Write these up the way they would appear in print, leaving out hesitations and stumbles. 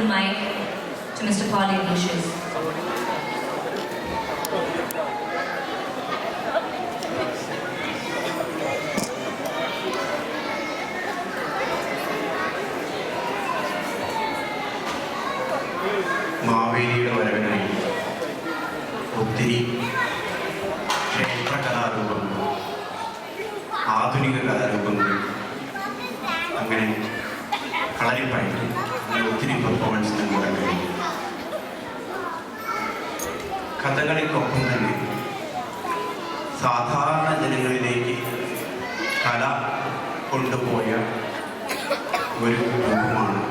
mic to Mr. Paul Ignatius. മാവേലിയുടെ വരവിനായി ഒത്തിരി ക്ഷേത്ര കലാരൂപങ്ങൾ, ആധുനിക കലാരൂപങ്ങൾ, അങ്ങനെ കളരിപ്പയറ്റ്, അങ്ങനെ ഒത്തിരി പെർഫോമൻസ് നമ്മുടെ കഴിഞ്ഞു. കഥകളിക്കൊപ്പം തന്നെ സാധാരണ ജനങ്ങളിലേക്ക് കല കൊണ്ടുപോയ ഒരു രൂപമാണ്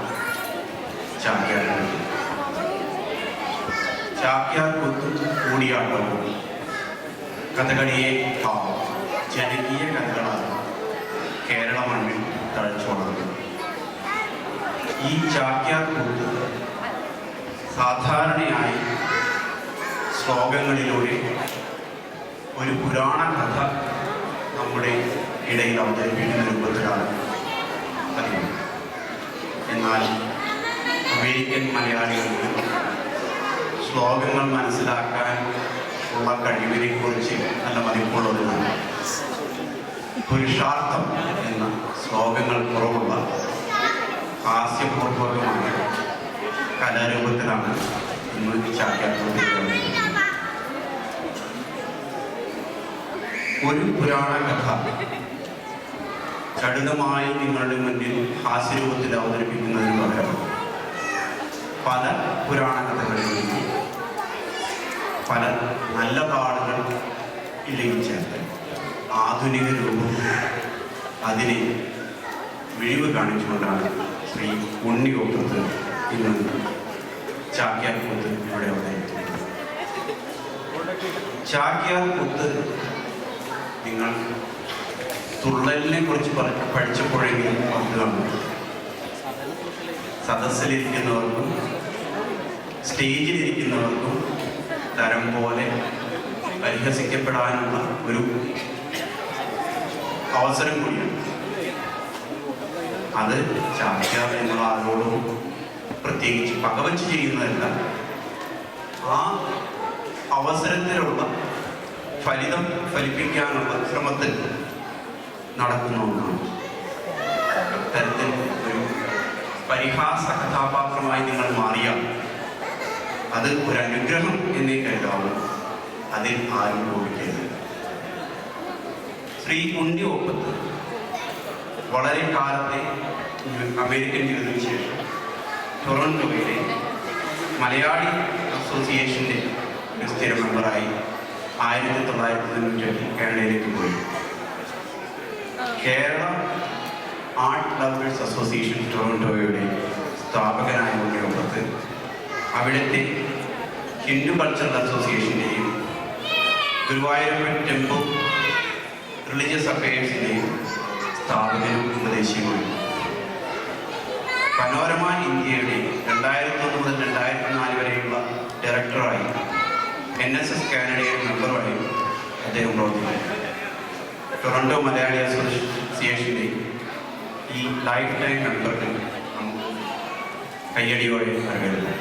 ചാക്യാർകൂത്ത്. ചാക്യാർകൂത്തും കൂടിയാട്ടവും കഥകളിയെ ജനകീയ കലകളാണ് കേരള മണ്ണിൽ തഴച്ചുകൊള്ളുന്നത്. ഈ ചാക്യാർകൂത്ത് സാധാരണയായി ശ്ലോകങ്ങളിലൂടെ ഒരു പുരാണ കഥ നമ്മുടെ ഇടയിൽ അവതരിപ്പിക്കുന്ന രൂപത്തിലാണ് പതിവ്. എന്നാൽ അമേരിക്കൻ മലയാളികൾക്ക് ശ്ലോകങ്ങൾ മനസ്സിലാക്കാൻ ഉള്ള കഴിവിനെ കുറിച്ച് നല്ല മതിപ്പുള്ളതിനാണ് പുരുഷാർത്ഥം എന്ന ശ്ലോകങ്ങൾ കുറവുള്ള ഹാസ്യപൂർവകമായ കലാരൂപത്തിലാണ് ഇന്ന് ചാക്യാർകൂത്ത്. ഒരു പുരാണ കഥ ചടുലമായി നിങ്ങളുടെ മുന്നിൽ ഹാസ്യരൂപത്തിൽ അവതരിപ്പിക്കുന്നതിന് പകരം പല പുരാണ കഥകളിൽ നിന്ന് പല നല്ല താളുകൾ ഇല്ലെങ്കിൽ ചേർത്ത് ആധുനിക രൂപം അതിനെ വിഴിവ് കാണിച്ചുകൊണ്ടാണ് ശ്രീ ഉണ്ണിയോപ്പത്ത് ഇന്ന് ചാക്യാർകൂത്ത് ഇവിടെ അവതരിപ്പിക്കുന്നത്. ചാക്യാർകൂത്ത് നിങ്ങൾ തുള്ളലിനെ കുറിച്ച് പഠിച്ചപ്പോഴെങ്കിലും ഓർക്കുകയാണ്. സദസ്സിലിരിക്കുന്നവർക്കും സ്റ്റേജിലിരിക്കുന്നവർക്കും തരം പോലെ പരിഹസിക്കപ്പെടാനുള്ള ഒരു അവസരം കൂടിയാണ്. അത് ചാക്യാർ നിങ്ങൾ ആരോടും പ്രത്യേകിച്ച് പകവച്ച് ചെയ്യുന്നതല്ല, ആ അവസരത്തിലുള്ള ഫലിതം ഫലിപ്പിക്കാനുള്ള ശ്രമത്തിൽ നടക്കുന്ന ഒന്നാണ്. തരത്തിൽ ഒരു പരിഹാസ കഥാപാത്രമായി നിങ്ങൾ മാറിയാൽ അത് ഒരു അനുഗ്രഹം എന്നേ കരുതാവും. അതിൽ ആരും കോപിക്കരുത്. ശ്രീ ഉണ്ണിയോപ്പത്ത് വളരെ കാലത്തെ അമേരിക്കൻ ജീവിതത്തിന് ശേഷം ടൊറന്റോയിലെ മലയാളി അസോസിയേഷൻ്റെ ഒരു സ്ഥിര മെമ്പറായി 1990 കാനഡയിലേക്ക് പോയി. കേരള ആർട്ട് ലവേഴ്സ് അസോസിയേഷൻ ടൊറന്റോയുടെ സ്ഥാപകനായ ഉണ്ണിയോപ്പത്ത് അവിടുത്തെ ഹിന്ദു കൾച്ചറൽ അസോസിയേഷൻ്റെയും ഗുരുവായൂരപ്പൻ ടെമ്പിൾ റിലീജിയസ് അഫയേഴ്സിൻ്റെയും സ്ഥാപകനും ഉപദേശിയുമാണ്. പനോരമ ഇന്ത്യയുടെ 2001 മുതൽ 2004 വരെയുള്ള ഡയറക്ടറായി NSS കാനഡയുടെ മെമ്പറുമായും അദ്ദേഹം പ്രവർത്തിക്കുന്നു. ടൊറന്റോ മലയാളി അസോസിയേഷൻ്റെ ഈ ലൈഫ് ടൈം മെമ്പറിന് നമുക്ക് കയ്യടിയോടെ അറിയുന്നു.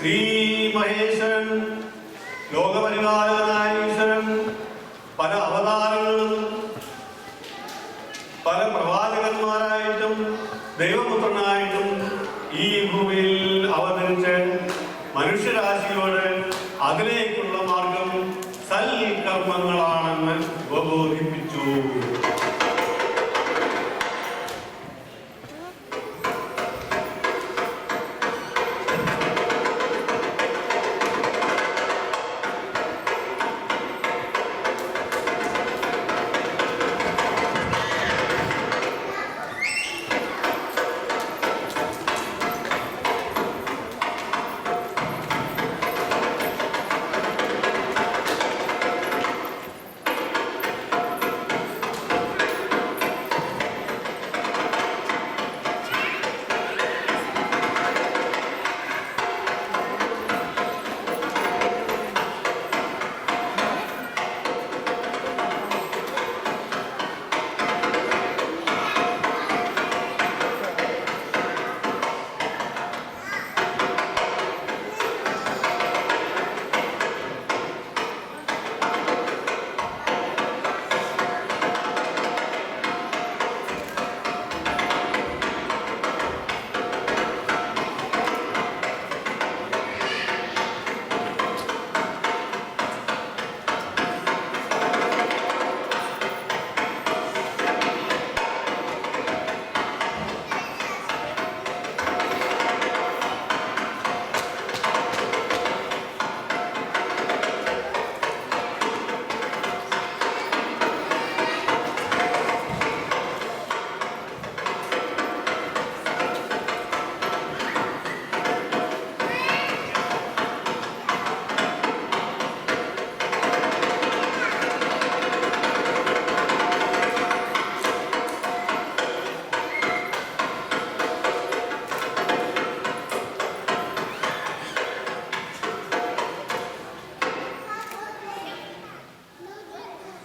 ശ്രീ മഹേശ്വരൻ, ലോകപരിപാലകനായ ഈശ്വരൻ പല അവതാരങ്ങളും പല പ്രവാചകന്മാരായിട്ടും ദൈവപുത്രനായിട്ടും ഈ ഭൂമിയിൽ അവതരിച്ച് മനുഷ്യരാശിയോട് അതിലേക്കുള്ള മാർഗം സൽകർമ്മങ്ങളാണെന്ന് ഉപബോധിപ്പിച്ചു.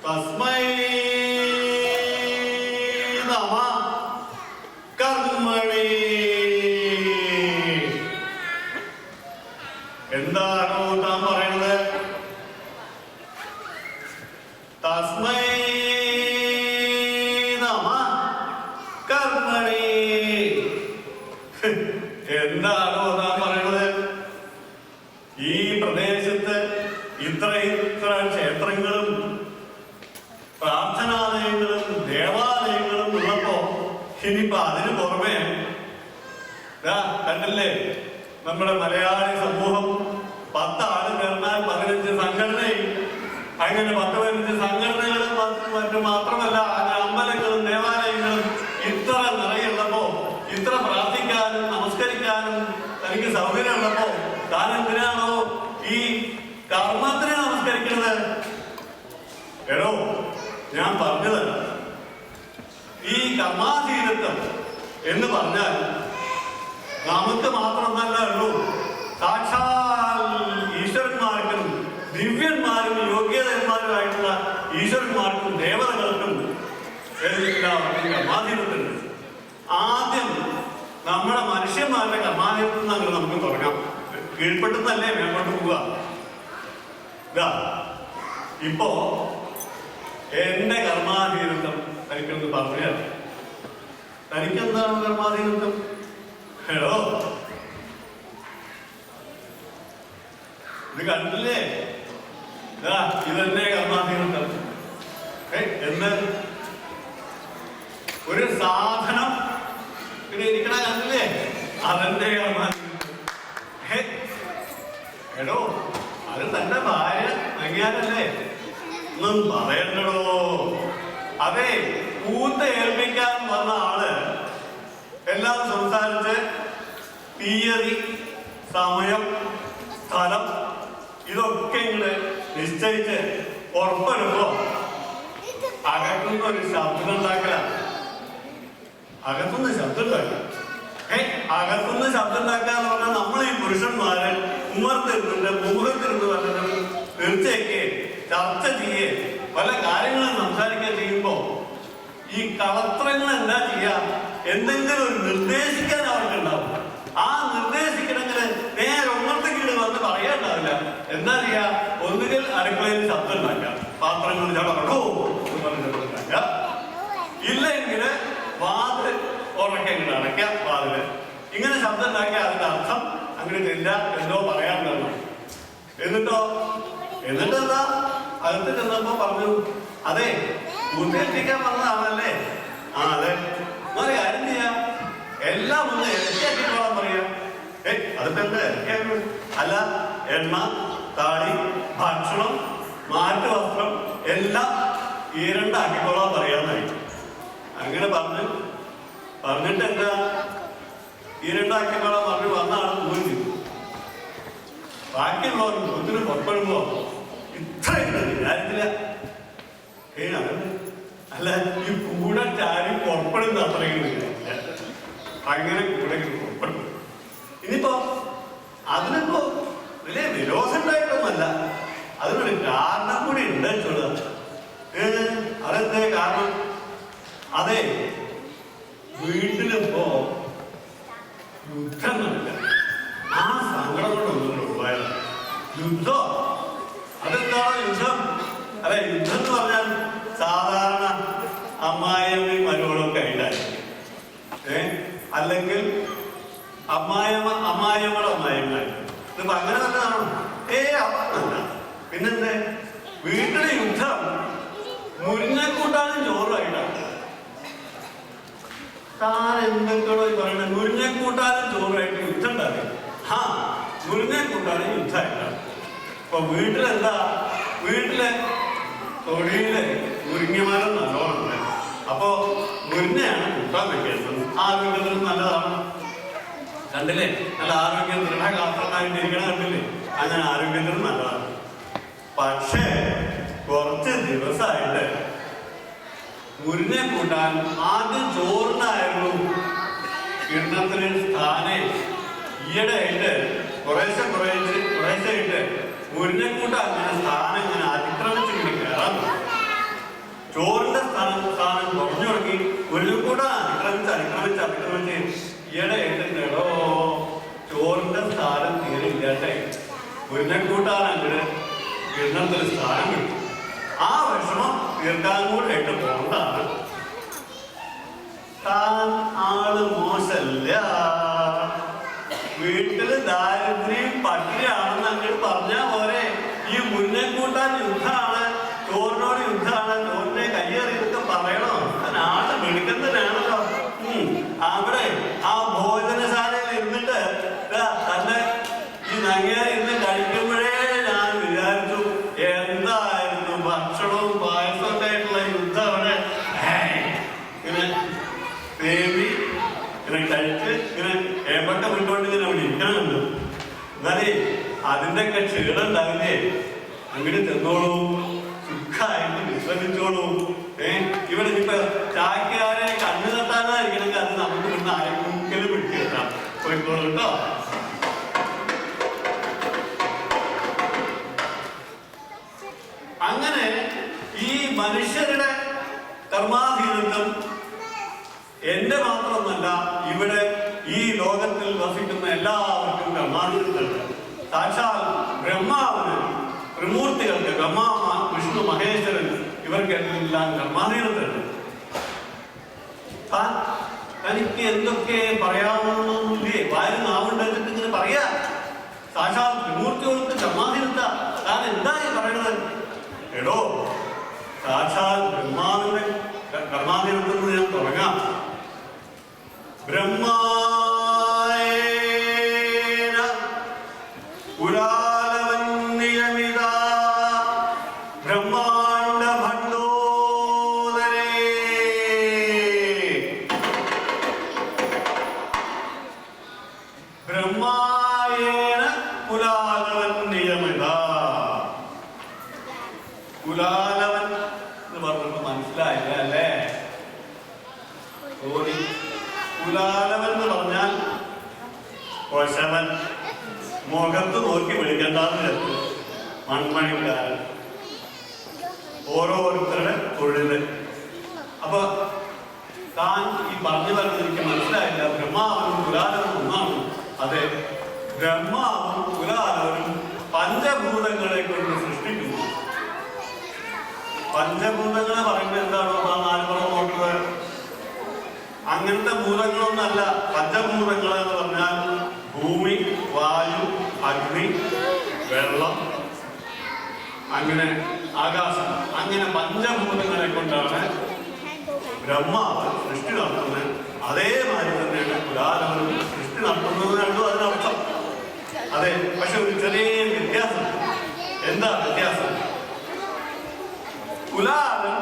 തസ്മൈ നമഃ കർമ്മണി. എന്താണോ താൻ പറയുന്നത്? തസ്മൈ നമഃ കർമ്മണി. എന്താണോ താൻ പറയുന്നത്? ഈ പ്രദേശത്ത് ഇത്ര ക്ഷേത്രങ്ങളും പ്രാർത്ഥനാലയങ്ങളും ദേവാലയങ്ങളും ഉള്ളപ്പോ ഇനിയിപ്പോ അതിന് പുറമെ കണ്ടില്ലേ, നമ്മുടെ മലയാളി സമൂഹം 10 ആള് ചേർന്നാൽ 15 സംഘടനയും, അങ്ങനെ 10-15 സംഘടനകളും മറ്റും മാത്രമല്ല അമ്പലങ്ങളും ദേവാലയങ്ങളും ഇത്ര നിറയുള്ളപ്പോ, ഇത്ര പ്രാർത്ഥിക്കാനും നമസ്കരിക്കാനും തനിക്ക് സൗകര്യമുള്ളപ്പോ താൻ എന്തിനാണോ ഈ കർമ്മത്തിനെ നമസ്കരിക്കുന്നത്? എടോ, ഞാൻ പറഞ്ഞത് ഈ കർമാധീനത്വം എന്ന് പറഞ്ഞാൽ നമുക്ക് മാത്രമല്ല ഉള്ളൂ, സാക്ഷാൽ ഈശ്വരന്മാർക്കും ദിവ്യന്മാരും യോഗ്യതന്മാരുമായിട്ടുള്ള ഈശ്വരന്മാർക്കും ദേവതകൾക്കും എല്ലാവർക്കും കർമാധീനത്തുണ്ട്. ആദ്യം നമ്മുടെ മനുഷ്യന്മാരുടെ കർമാധീനത്തിൽ നിന്ന് നമുക്ക് തുടങ്ങാം. കീഴ്പ്പെട്ടെന്നല്ലേ മേമ്പോട്ട് പോവുക. ഇപ്പോ എന്റെ കർമാധീനത്വം തനിക്കൊന്ന് പറഞ്ഞാൽ, തനിക്കെന്താണ് കർമാധീനത്വം? ഹലോ, ഇത് കണ്ടില്ലേ? ഇതെന്നെ കർമാധീനത്വം. എന്ത് ഒരു സാധനം ഇത് ഇരിക്കണ കണ്ടില്ലേ? അതെന്റെ കർമാധീനത്വം. എടോ, അത് തന്റെ ഭാര്യ നങ്ങിയാലല്ലേ? ഒന്നും പറയണ്ടോ. അതെ, കൂത്ത് ഏൽപ്പിക്കാൻ വന്ന ആള് എല്ലാം സംസാരിച്ച് തീയതി, സമയം, സ്ഥലം ഇതൊക്കെ ഇങ്ങനെ നിശ്ചയിച്ച് ഉറപ്പെടുമ്പോ അകത്തുനിന്ന് ഒരു ശബ്ദം ഉണ്ടാക്കല. അകത്തുനിന്ന് ശബ്ദം ഉണ്ടാക്കുക. അകത്തുനിന്ന് ശബ്ദം ഉണ്ടാക്കാന്ന് പറഞ്ഞാൽ നമ്മൾ ഈ പുരുഷന്മാര് ഉമ്മർത്തിരുന്നുണ്ട്, മുഖത്തിരുന്ന് പറഞ്ഞിട്ട് തീർച്ചയൊക്കെ ചർച്ച ചെയ്യേ പല കാര്യങ്ങളും സംസാരിക്കുക ചെയ്യുമ്പോ ഈ കളത്രങ്ങൾ എന്താ ചെയ്യാ? എന്തെങ്കിലും ഒരു നിർദ്ദേശിക്കാൻ അവർക്കുണ്ടാവും. ആ നിർദ്ദേശിക്കണമെങ്കിൽ നേരെ ഉമ്മർത്തേക്ക് എന്താ ചെയ്യാ? ഒന്നുകിൽ അടുക്കളയിൽ ശബ്ദം ഉണ്ടാക്കാം, പാത്രങ്ങൾ ചടപടോ എന്ന് പറഞ്ഞ് ശബ്ദം ഉണ്ടാക്കാം. ഇല്ലെങ്കിൽ വാതിൽ ഉറക്കെങ്കിലും അടയ്ക്കാം. വാതില് ഇങ്ങനെ ശബ്ദം ഉണ്ടാക്കിയാൽ അതിന്റെ അർത്ഥം അങ്ങനെ ചെല്ല എന്തോ പറയാനുണ്ടല്ലോ. എന്നിട്ടെന്താ അകത്ത് ചെന്നപ്പോ പറഞ്ഞു, അതെ ബുദ്ധിയെത്തിക്കാൻ വന്നതാണല്ലേ? ആ അതെ. ഒരു കാര്യം ചെയ്യാം, എല്ലാം ഒന്ന് ഇരട്ടിയാക്കിക്കോളാൻ പറയാം. അതിപ്പോ എന്താ ഇരട്ടിയാക്കി? അല്ല, എണ്ണ, താടി, ഭക്ഷണം, മാറ്റു വസ്ത്രം എല്ലാം ഇരണ്ടാക്കിക്കോളാൻ പറയാന്നായി. അങ്ങനെ പറഞ്ഞിട്ട് എന്താ ഇരണ്ടാക്കിക്കോളാൻ പറഞ്ഞു വന്ന ആൾ പോയി ചെയ്തു. ബാക്കിയുള്ളവർ ഒത്തിരി പുറപ്പെടുമ്പോ ഇത്രയും വിചാരിച്ചില്ല. അല്ല, ഈ കൂടെ ചാടി പുറപ്പെടുന്ന അത്രയും വിചാരിച്ചില്ല. അങ്ങനെ കൂടെ പുറപ്പെടും. ഇനിയിപ്പോ അതിനിപ്പോ വലിയ വിരോധമുണ്ടായിട്ടൊന്നുമല്ല, അതിനൊരു കാരണം കൂടി ഉണ്ട് ചൊല്ലുക. അതെന്തേ കാരണം? അതെ, വീട്ടിലിപ്പോ യുദ്ധം നടക്കുക. ആ സങ്കടം കൊണ്ടൊന്നും ഒഴിവായത് യുദ്ധം. അതെന്താണോ യുദ്ധം? അല്ലെ, യുദ്ധം എന്ന് പറഞ്ഞാൽ സാധാരണ അമ്മായിയമ്മയും മരുമകളൊക്കെ ആയിട്ടായിരിക്കും. അല്ലെങ്കിൽ അമ്മായിയമ്മളായിരിക്കും. ഇതിപ്പോ അങ്ങനെ നല്ലതാണോ? അല്ല. പിന്നെന്തേ? വീട്ടിലെ യുദ്ധം മുരിങ്ങക്കൂട്ടാനും ചോറുമായിട്ടാണ്. താൻ എന്തൊക്കെയോ പറയുന്നത്? മുരിങ്ങക്കൂട്ടാനും ചോറുമായിട്ട് യുദ്ധം ഉണ്ടാകും. മുരിങ്ങക്കൂട്ടാനും യുദ്ധമായിട്ടാണ്. അപ്പൊ വീട്ടിലെന്താ? വീട്ടിലെ തൊടിയില് മുരിങ്ങമരം നല്ലോണമുണ്ട്. അപ്പൊ മുരിങ്ങയാണ് കൂട്ടാൻ വെക്കുന്നത്. ആരോഗ്യത്തിനും നല്ലതാണ്. കണ്ടില്ലേ? നല്ല ആരോഗ്യം ദൃഢഗാത്രമായിട്ടിരിക്കണം. കണ്ടില്ലേ? അങ്ങനെ ആരോഗ്യത്തിനും നല്ലതാണ്. പക്ഷേ കുറച്ച് ദിവസമായിട്ട് മുരിങ്ങ കൂട്ടാൻ ആദ്യം ചോറിനായിരുന്നു കിണ്ണത്തിന് സ്ഥാനെ. ഈയിടെയായിട്ട് കുറേശ്ശായിട്ട് മുരിങ്ങക്കൂട്ടാൻ അങ്ങനെ സ്ഥാനം ഇങ്ങനെ അതിക്രമിച്ചിങ്ങനെ കയറാൻ. ചോറിന്റെ സ്ഥാനം കുറഞ്ഞു തുടങ്ങി. മുരിങ്ങക്കൂട്ടാൻ അതിക്രമിച്ച് ഈയിടെയായിട്ടുണ്ടോ ചോറിന്റെ സ്ഥാനം തീരെ ഇല്ലാട്ടെ. മുരിങ്ങക്കൂട്ടാൻ അങ്ങനെ കിണ്ണത്തിൽ സ്ഥാനം കിട്ടും. ആ വിഷമം തീർക്കാൻ കൂടെ ആയിട്ട് പോകണ്ടാണ്. താൻ ആള് മോശല്ല, വീട്ടില് ദാരിദ്ര്യം പട്ടിണിയാണെന്ന് അങ്ങനെ പറഞ്ഞാൽ പോരെ. ഈ മുരിങ്ങക്കൂട്ടാൻ യുദ്ധമാണ്, ചോറിനോട് യുദ്ധമാണ്, ചോറിന്റെ കയ്യേറിയൊക്കെ പറയണോ? ആള് വെളുക്കുന്നതിനാണല്ലോ. അവിടെ ആ ഭോജനശാലയിൽ ഇരുന്നിട്ട് തന്നെ ഈ നങ്ങേറി ഇരുന്ന് കഴിക്കുമ്പോഴേ ഞാൻ വിചാരിച്ചു, എന്തായിരുന്നു ഭക്ഷണവും പായസമൊക്കെ ആയിട്ടുള്ള യുദ്ധം അവിടെ. ഇങ്ങനെ തേവി ഇങ്ങനെ കഴിച്ച് ഇങ്ങനെ ഏമ്പൊക്കെ വിട്ടുകൊണ്ട് ഇങ്ങനെ അവിടെ ഇരിക്കണമുണ്ട്. എന്നാലേ അതിൻ്റെയൊക്കെ ക്ഷീണം ഉണ്ടാവില്ലേ? അങ്ങനെ ചെന്നോളൂ, സുഖമായിട്ട് വിശ്രമിച്ചോളൂ. ഇവിടെ ഇപ്പൊ ചായക്കാരെ കണ്ണു തട്ടാനായിരിക്കണമെങ്കിൽ അത് നമുക്ക് ഇവിടുന്ന് ആരെങ്കിലും പിടിച്ചു കിട്ടാം. പോയിക്കോളൂ കേട്ടോ. അങ്ങനെ ഈ മനുഷ്യരുടെ കർമാധീനത്വം എന്റെ മാത്രമൊന്നല്ല, ഇവിടെ ഈ ലോകത്തിൽ വസിക്കുന്ന എല്ലാവർക്കും കർമാധീനത്തുണ്ട്. സാക്ഷാൽ ബ്രഹ്മാവിന്, ത്രിമൂർത്തികൾക്ക്, ബ്രഹ്മാ, വിഷ്ണു, മഹേശ്വരൻ, ഇവർക്കെല്ലാം കർമാധീനത്തുണ്ട്. തനിക്ക് എന്തൊക്കെ പറയാവുന്നില്ലേ? വായു നാവുണ്ടായിട്ട് ഇങ്ങനെ പറയാ. സാക്ഷാൽ ത്രിമൂർത്തികൾക്ക് കർമാധീനത്ത. താൻ എന്തായി പറയണത്? എടോ, സാക്ഷാൽ ബ്രഹ്മാവിന്റെ കർമാധീനത്തിൽ നിന്ന് ഞാൻ തുടങ്ങാം. ബ്രഹ്മായേന പുരാലവൻ നിയമിത ബ്രഹ്മാണ്ഡ ഭണ്ഡോദരേ. ബ്രഹ്മായേന പുരാലവൻ നിയമിത. കുലാലവൻ എന്ന് പറഞ്ഞപ്പോ മനസ്സിലായില്ല അല്ലേ? കുലാലവൻ എന്ന് പറഞ്ഞാൽ കൊശവൻ. മുഖത്ത് നോക്കി വിളിക്കണ്ടെന്ന് ചേർത്തു. മൺമണിക്കാരൻ. ഓരോരുത്തരുടെ തൊഴില്. അപ്പൊ താൻ ഈ പറഞ്ഞു വരുന്നത് എനിക്ക് മനസ്സിലായില്ല. ബ്രഹ്മാവനും കുലാലവനും ഒന്നാണ്. അതെ, ബ്രഹ്മാവും കുലാലവനും പഞ്ചഭൂത പഞ്ചഭൂതങ്ങളെ പറയുമ്പോൾ എന്താണോ ആ നാലുപുറം നോക്കുന്നത്? അങ്ങനത്തെ ഭൂതങ്ങളൊന്നല്ല. പഞ്ചഭൂതങ്ങൾ എന്ന് പറഞ്ഞാൽ ഭൂമി, വായു, അഗ്നി, വെള്ളം, അങ്ങനെ ആകാശം, അങ്ങനെ പഞ്ചഭൂതങ്ങളെ കൊണ്ടാണ് ബ്രഹ്മാവ് സൃഷ്ടി നടത്തുന്നത്. അതേമാതിരി തന്നെയാണ് പുരാതനം സൃഷ്ടി നടത്തുന്നത് കണ്ടു അതിനർത്ഥം. അതെ, പക്ഷെ ഒരു ചെറിയ വ്യത്യാസം. എന്താ വ്യത്യാസം? പുരാതനം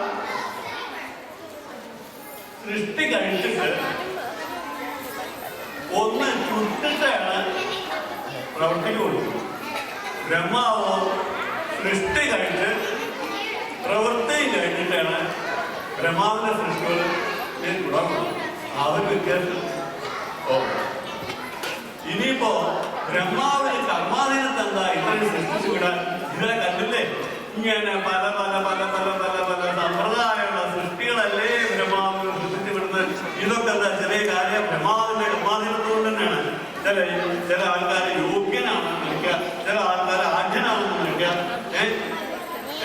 സൃഷ്ടി കഴിച്ചിട്ട് ഒന്ന് ചുട്ടിട്ടാണ് പ്രവർത്തിക്കുള്ളൂ. ബ്രഹ്മാവോ സൃഷ്ടി കഴിച്ച് പ്രവൃത്തിയും കഴിഞ്ഞിട്ടാണ് ബ്രഹ്മാവിന്റെ സൃഷ്ടികൾ തുടങ്ങുന്നത്. അവർ വ്യത്യാസം. ഇനിയിപ്പോ ബ്രഹ്മാവിന് കർമാധീനത്തെ എന്താ ഇത്രയും സൃഷ്ടിച്ചു വിടാൻ? ഇതിനെ കണ്ടില്ലേ? ഇങ്ങനെ പല പല പല പല പല പല സമ്പ്രദായമുള്ള സൃഷ്ടികളല്ലേ ബ്രഹ്മാവിന് സൃഷ്ടിച്ചു വിടുന്നത്. ഇതൊക്കെ എന്താ ചെറിയ കാര്യം? ബ്രഹ്മാവിന്റെ കർമാധീനത്തോട് തന്നെയാണ്. ചില ആൾക്കാർ യോഗ്യനാണെന്ന് വിളിക്കുക, ചില ആൾക്കാർ ആഢ്യനാണെന്ന് വിളിക്കുക.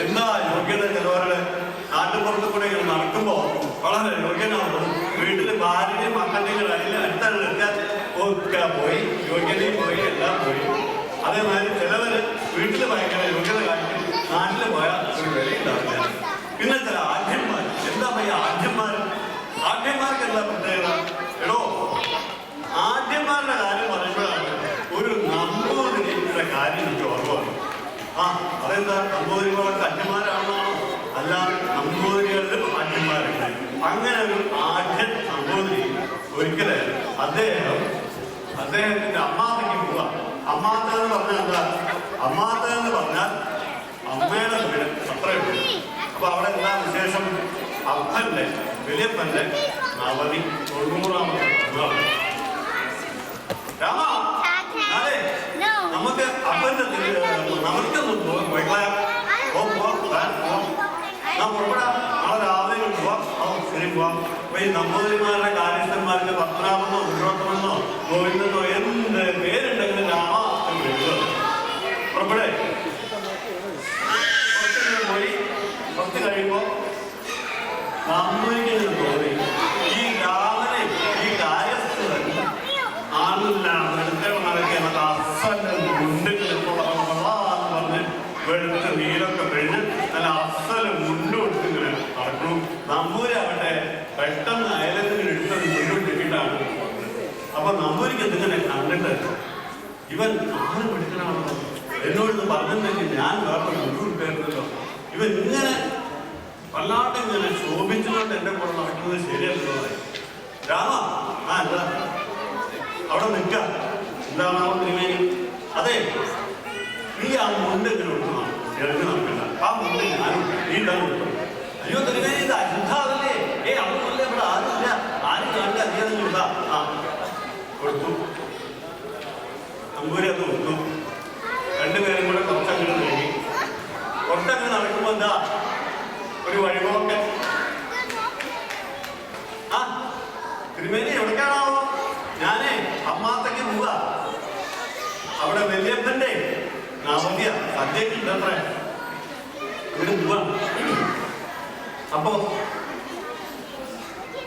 എന്താ യോഗ്യത? ചിലവരുടെ നാട്ടുപുറത്ത് കൂടെ ഇങ്ങനെ നടക്കുമ്പോ വളരെ യോഗ്യനാവും. വീട്ടില് ഭാര്യയും മക്കളുടെയും അതിൽ അടുത്താണ് എടുക്കാൻ ഒക്കെ പോയി, യോഗ്യതയും പോയി, എല്ലാം പോയി. അതേമാതിരി ചിലവര് വീട്ടില് ഭയങ്കര യോഗ്യത കാണിക്കും, നാട്ടില് പോയാൽ ഒരു വിലയുണ്ടാവില്ല. പിന്നെ ചില ആഢ്യന്മാർ. എന്താ ഭയ ആഢ്യന്മാർ? ആഢ്യന്മാർക്ക് എന്താ പ്രത്യേകത? എടോ, ആഢ്യന്മാരുടെ കാര്യം പറയുമ്പോഴാണ് ഒരു നമ്പൂതിരിയുടെ കാര്യം എനിക്ക് ഓർമ്മ വന്നു. അതെന്താ? നമ്പൂതിരികളൊക്കെ അന്യന്മാരാണെന്നാണോ? അല്ല, നമ്പൂതിരികളിൽ ആഢ്യന്മാരുണ്ട്. അങ്ങനെ ഒരു ആഢ്യൻ നമ്പൂതിരി ഒരിക്കല് അദ്ദേഹത്തിന്റെ അമ്മാത്തയ്ക്ക് പോവാ. അമ്മാത്ത എന്ന് പറഞ്ഞാൽ എന്താ? അമ്മാത്ത എന്ന് പറഞ്ഞാൽ അമ്മയുടെ വീട്, അത്രയുണ്ട്. അപ്പൊ അവിടെ എന്താ വിശേഷം? അപ്പന്റെ വലിയപ്പന്റെ നവതി 90-ാമത്തെ രാമ, അതെ, നമുക്ക് അപ്പന്റെ നവതിക്കൊന്നും പോയിക്കളയാം. നാം പുറപ്പെടാം. നാളെ രാവിലെ പോവാം. ശരി, പോവാം. അപ്പൊ ഈ നമ്പൂതിരിമാരുടെ കാര്യസ്ഥന്മാർക്ക് പത്മനാഭനോ പുരുഷോത്തമെന്നോ ഗോവിന്ദനോ എന്ത് പേരുണ്ടെങ്കിലും രാമ പുറപ്പെടേ. പോയി കുറച്ച് കഴിയുമ്പോ നമ്പൂതിരിക്ക് തോന്നി ഈ രാമനെ ഈ കാര്യസ്ഥൻ ആണെല്ലാം വെളുത്തവണൊക്കെ നല്ല അസന്റെ മുണ്ടുകൾ പറഞ്ഞ് വെളുത്ത് നീരൊക്കെ കഴിഞ്ഞ് നല്ല അസല് മുണ്ട് കൊടുത്തിങ്ങനെ നടക്കണം. നമ്പൂരാവട്ടെ പെട്ടെന്ന് അയലത്തിന് എടുത്തത് മുന്നോട്ട് ഇട്ടിട്ടാണ്. അപ്പൊ നമ്പൂരിക്ക് ഇതിങ്ങനെ കണ്ടിട്ട് ഇവൻ ആരും പിടിക്കണമാണല്ലോ, എന്നോട് പറഞ്ഞിട്ടുണ്ടെങ്കിൽ ഞാൻ വേറെ മുന്നോട്ട് കയറുന്നല്ലോ. ഇവൻ ഇങ്ങനെ വല്ലാണ്ട് ഇങ്ങനെ ശോഭിച്ചുകൊണ്ട് എന്റെ കൂടെ നടക്കുന്നത് ശരിയല്ലോ. രാമ, എന്താ അവിടെ നിൽക്ക? എന്താണോ തിരുമേനി? അതെ, നീ ആ മുണ്ട് ഇങ്ങനെ കൊടുക്കണം, ഇറങ്ങി നടക്കണ്ട. ആ മുണ്ട് ഞാനും നീ ഇടാൻ കൊടുക്കണം. അയ്യോ തിരുമേനി, ഇത് അശുദ്ധാവല്ലേ? അതൊന്നുമില്ല, ഇവിടെ ആരുമില്ല, ആരും കാണില്ല, നീ അതൊന്നും ഇടാ. കൊടുത്തു. നമ്പൂരി അത് കൊടുത്തു. രണ്ടുപേരും കൂടെ കുറച്ചങ്ങനെ നീങ്ങി. കുറച്ചങ്ങനെ നടക്കുമ്പോ എന്താ ഒരു വഴിപോക്കൻ. തിരുമേനി എവിടേക്കാണാവോ? ഞാനേ അമ്മാത്തക്ക് പോവാ. അവിടെ വലിയപ്പന്റെ നവതിയ സദ്യക്ക് ഇതത്ര ഇവിടെ പോവാ. അപ്പോ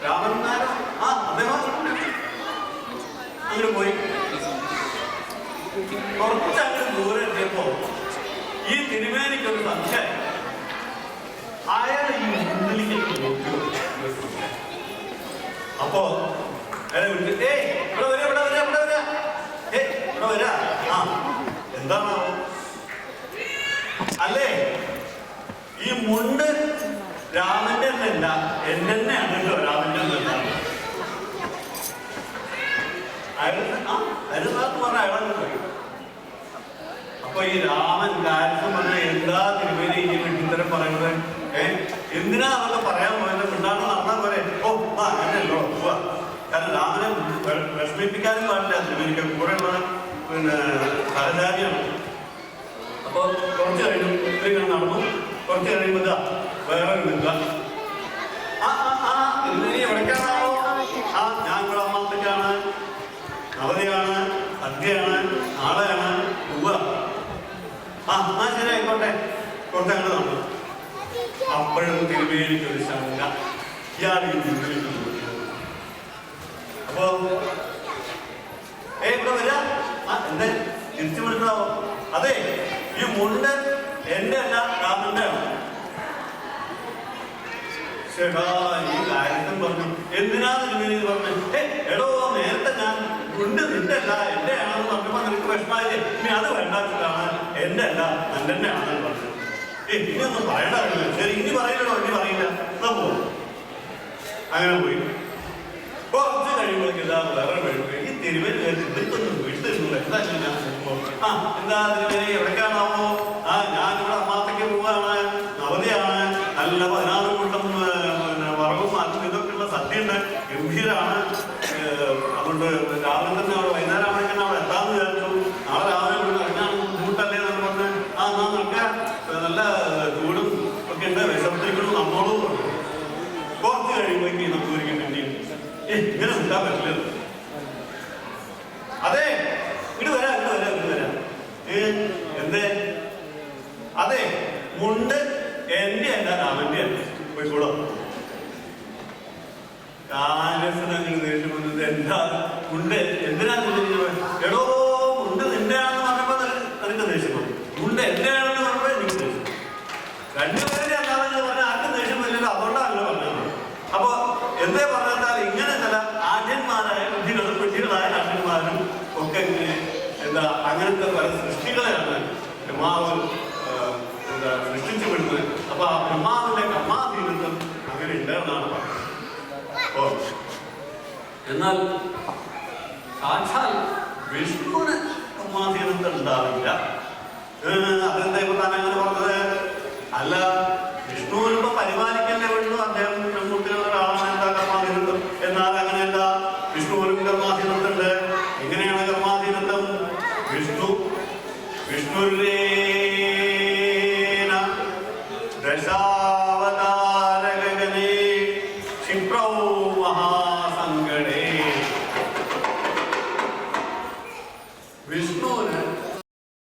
രാമൻ നായർ അദ്ദേഹം അങ്ങനെ പോയി. കുറച്ചങ്ങനെ ദൂരെ എത്തിയപ്പോ ഈ തിരുമേനിക്കൊരു സംശയം. അയാൾ ഈ മുന്നിലേക്ക് നോക്കി. അപ്പോ അയാളെ വിളിച്ചിട്ട് ഇവിടെ വരാ, ഇവിടെ വരാ, ഇവിടെ വരാ, ഇവിടെ വരാ. എന്താണോ? അല്ലേ, ഈ മുണ്ട് രാമന്റെ അല്ല, എന്റെ തന്നെയാണ് കേട്ടോ. രാമന്റെ അല്ല. അരുതാന്ന് പറഞ്ഞ അയാളെ പോയി. അപ്പൊ ഈ രാമൻ കാര്യം പറഞ്ഞ എന്താ തിരുമേനി ഈ വീട്ടിത്തരം പറയുന്നത്? എന്തിനാ അതൊക്കെ പറയാൻ പോയത്? മിണ്ടാണ്ട് നടന്നാൽ പോലെ അങ്ങനെയല്ലോ പോവാ. കാരണം രാമനെ വിഷമിപ്പിക്കാനും പാടില്ല. തിരുമേനിക്ക് കൂടെ ഉള്ളത് പിന്നെ സഹചാരിയാണ്. അപ്പൊ കുറച്ച് കഴിഞ്ഞു ഇങ്ങനെ നടന്നു. കുറച്ച് കഴിയുമ്പോ വേറെ നിൽക്കുക. തിരുമേനി എവിടേക്കാണോ? ഞാൻ ഇവിടെ അമ്മത്തേക്കാണ്, നവതിയാണ്, സദ്യയാണ്, നാളെയാണ് പോവുക. ശരി ആയിക്കോട്ടെ. കുറച്ച് അങ്ങോട്ട് നടന്നു. അപ്പോഴും തിരുമേനിക്കൊരു ശങ്ക, ഇയാൾ ഈ തിരുമേനിക്ക് അപ്പോ ഇവിടെ വരാ എന്നെ തിരിച്ചു വിളിക്കാവോ? അതെ, ഈ മുണ്ട് എന്റെ അല്ല, രാമന്റെ ആണ്. ചേട്ടാ ഈ കാര്യത്തിൽ പറഞ്ഞു, എന്തിനാ തിരുമേനി പറഞ്ഞു? എടോ നേരത്തെ ഞാൻ മുണ്ട് നിന്റെ അല്ല എന്റെ ആണെന്ന് പറഞ്ഞപ്പോ നിനക്ക് വിഷമായില്ലേ? ഇനി അത് വേണ്ടാച്ചിട്ടാണ് എന്റെ അല്ല നന്റെ ആണെന്ന് പറഞ്ഞു. ഇനി ഒന്നും പറയണ്ട. ശരി, ഇനി പറയില്ലടോ, ഇനി പറയില്ല, എന്നാ പോകും. അങ്ങനെ പോയി. കുറച്ച് കഴിയുമ്പോഴേക്ക് ഇതാ വേറെ വഴി. ഈ തിരുമേനി ഇവർക്കൊന്നും വീട്ടിലിരുന്നു. എന്താ ഞാൻ എന്താ തിരുമേനി എവിടേക്കാണാവോ? ഞാനിവിടെ അമ്മാത്തേക്ക് പോവാണ്, അവധിയാണ്, നല്ല 16 കൂട്ടം വറവും അതും ഇതൊക്കെ ഉള്ള സദ്യയുണ്ട്, ഗംഭീരാണ്. അതുകൊണ്ട് രാവിലെ തന്നെ അവിടെ വൈകുന്നേരം ആണെങ്കിലും അവിടെ എത്താമെന്ന് വിചാരിച്ചു. നാളെ രാവിലെ ഇവിടെ കഴിഞ്ഞാൽ ബുദ്ധിമുട്ടല്ലേ എന്ന് പറഞ്ഞ് എന്നാ നോക്കാം, നല്ല ചൂടും ഒക്കെ ഉണ്ട്, വിശപ്പിക്കണം നമ്മളും. കുറച്ച് കഴിയുമ്പോഴേക്ക് നമുക്ക് ഒരിക്കലും ഇങ്ങനെ നിൽക്കാൻ പറ്റില്ല. അതെ, ഇങ്ങോട്ട് വരാം, ഇങ്ങോട്ട് വരാം, ഇങ്ങോട്ട് വരാം. എന്തേ? അതെ, മുണ്ട് എന്റെ അല്ല രാമന്റെ അല്ല, പോയിക്കൂടോ. കാലസിനങ്ങൾ ദേഷ്യം വന്നത് എന്താ? മുണ്ട് എന്തിനാ? എടോ മുണ്ട് നിന്റെ ആണെന്ന് പറഞ്ഞപ്പോ നിനക്ക് ദേഷ്യം വന്നു, മുണ്ട് എന്റെ ആണെന്ന് പറഞ്ഞപ്പോ എനിക്ക് ദേഷ്യം. രണ്ടുപേരുടെ അല്ലാതെ പറഞ്ഞാൽ ആർക്കും ദേഷ്യം വരില്ലല്ലോ, അതുകൊണ്ടാണല്ലോ പറഞ്ഞത്. അപ്പൊ എന്തേ പറഞ്ഞാൽ ഇങ്ങനെ ചില ആഢ്യന്മാരായ ബുദ്ധികളും കുട്ടികളായ ആഢ്യന്മാരും ഒക്കെ എന്താ അങ്ങനത്തെ പല സൃഷ്ടികളെയാണ് ബ്രഹ്മാവ് സൃഷ്ടിച്ചു വിടുന്നത്. അപ്പൊ ആ ബ്രഹ്മാവിന്റെ കർമാധീനത്വം അങ്ങനെ ഉണ്ട് എന്നാണ് പറഞ്ഞത്. എന്നാൽ സാക്ഷാൽ വിഷ്ണുവിന് കർമാധീനത്വം ഉണ്ടാവില്ല. അതെന്താ ഇപ്പൊ താൻ അങ്ങനെ പറഞ്ഞത്? അല്ല, വിഷ്ണുവിനിപ്പോ പരിപാലിക്കല്ലേ വേണ്ടു, അദ്ദേഹം കുട്ടികളുടെ ഒരാളാണ്, എന്താ കർമാധീനത്വം? എന്നാൽ അങ്ങനെയല്ല, വിഷ്ണുവിനും കർമാധീനത്തുണ്ട്. എങ്ങനെയാണ് കർമാധീനത്വം? വിഷ്ണുരേന ദശാവതാരഗഗനേ ക്ഷിപ്രൗ മഹാ